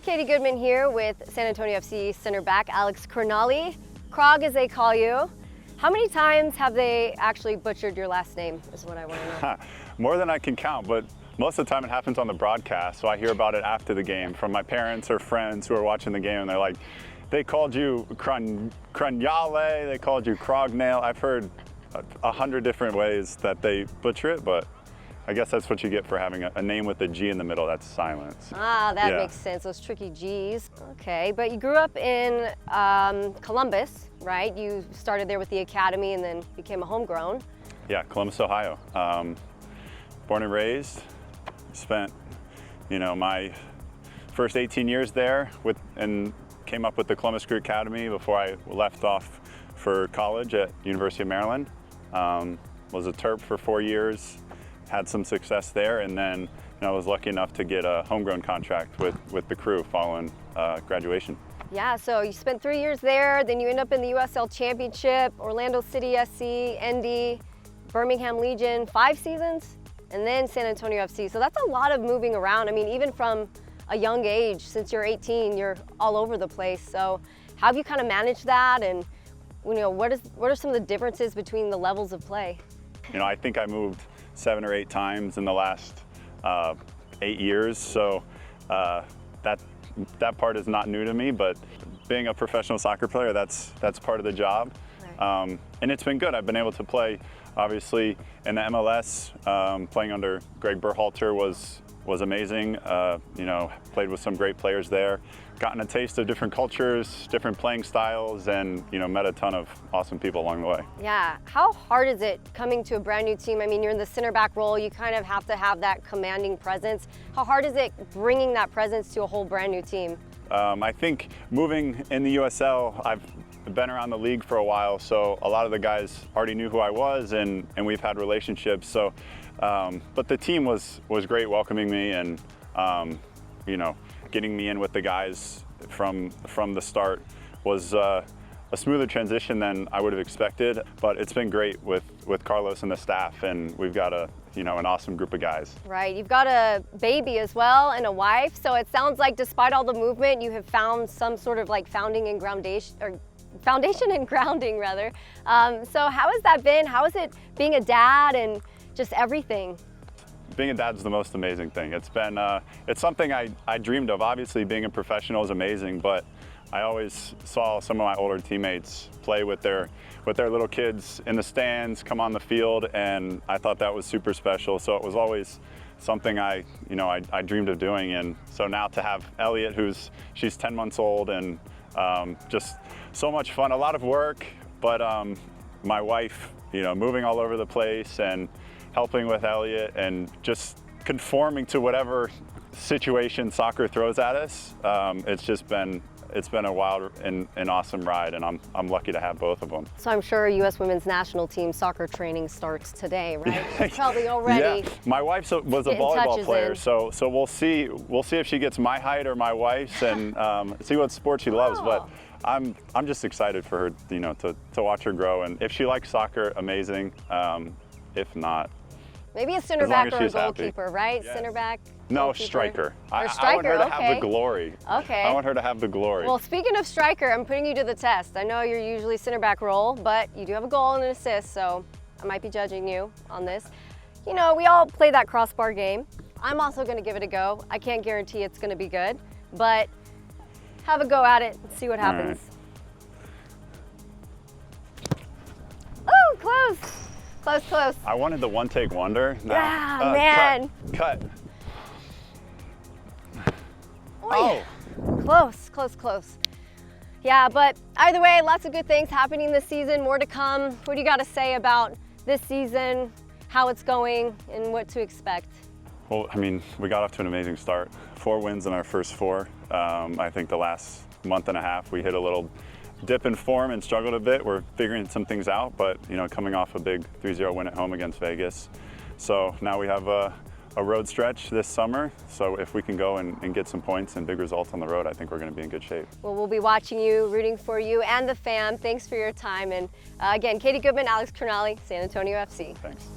Katie Goodman here with San Antonio FC center back Alex Crognale. Krog, as they call you. How many times have they actually butchered your last name, is what I want to know. More than I can count, but most of the time it happens on the broadcast, so I hear about it after the game from my parents or friends who are watching the game, and they're like, they called you Crognale, they called you Crognale. I've heard 100 different ways that they butcher it, but I guess that's what you get for having a name with a G in the middle that's silent. Ah, that makes sense, those tricky G's. Okay, but you grew up in Columbus, right? You started there with the academy and then became a homegrown. Yeah, Columbus, Ohio. Born and raised, spent, my first 18 years there and came up with the Columbus Crew Academy before I left off for college at University of Maryland. Was a Terp for 4 years. Had some success there, and then I was lucky enough to get a homegrown contract with the Crew following graduation. Yeah, so you spent 3 years there, then you end up in the USL Championship, Orlando City SC, ND, Birmingham Legion, 5 seasons, and then San Antonio FC. So that's a lot of moving around. I mean, even from a young age, since you're 18, you're all over the place. So how have you kind of managed that, and what are some of the differences between the levels of play? I think I moved 7 or 8 times in the last 8 years, so that part is not new to me, but being a professional soccer player, that's part of the job. Right. And it's been good. I've been able to play, obviously, in the MLS. Playing under Greg Berhalter was amazing. Played with some great players there. Gotten a taste of different cultures, different playing styles, and met a ton of awesome people along the way. Yeah, how hard is it coming to a brand new team? I mean, you're in the center back role, you kind of have to have that commanding presence. How hard is it bringing that presence to a whole brand new team? I think moving in the USL, I've been around the league for a while, so a lot of the guys already knew who I was, and we've had relationships. So, but the team was great welcoming me, and getting me in with the guys from the start was a smoother transition than I would have expected. But it's been great with Carlos and the staff, and we've got an awesome group of guys. Right, you've got a baby as well and a wife, so it sounds like despite all the movement, you have found some sort of like foundation and grounding rather. So how has that been? How is it being a dad and just everything? Being a dad's the most amazing thing. It's been, it's something I dreamed of. Obviously, being a professional is amazing, but I always saw some of my older teammates play with their little kids in the stands, come on the field, and I thought that was super special. So it was always something I dreamed of doing. And so now to have Elliot, she's 10 months old, and just so much fun, a lot of work, but my wife, moving all over the place and helping with Elliot and just conforming to whatever situation soccer throws at us. It's been a wild and awesome ride, and I'm lucky to have both of them. So I'm sure U.S. Women's National Team soccer training starts today, right? She's probably already. Yeah, my wife was a volleyball player, so we'll see if she gets my height or my wife's, and see what sport she loves. But I'm just excited for her, to watch her grow, and if she likes soccer, amazing. If not, maybe a center back or a goalkeeper, right? Yes. Center back? No, striker. Or striker. I want her to have the glory. Okay. I want her to have the glory. Well, speaking of striker, I'm putting you to the test. I know you're usually center back role, but you do have a goal and an assist, so I might be judging you on this. We all play that crossbar game. I'm also going to give it a go. I can't guarantee it's going to be good, but have a go at it and see what happens. Right. Oh, close. Close. I wanted the one-take wonder. No. Yeah, man. Cut. Oh. Close. Yeah, but either way, lots of good things happening this season, more to come. What do you got to say about this season, how it's going, and what to expect? Well, I mean, we got off to an amazing start. 4 wins in our first 4. I think the last month and a half, we hit a little dip in form and struggled a bit. We're figuring some things out, but coming off a big 3-0 win at home against Vegas. So now we have a road stretch this summer. So if we can go and get some points and big results on the road, I think we're going to be in good shape. Well, we'll be watching you, rooting for you and the fam. Thanks for your time. And again, Katie Goodman, Alex Crognale, San Antonio FC. Thanks.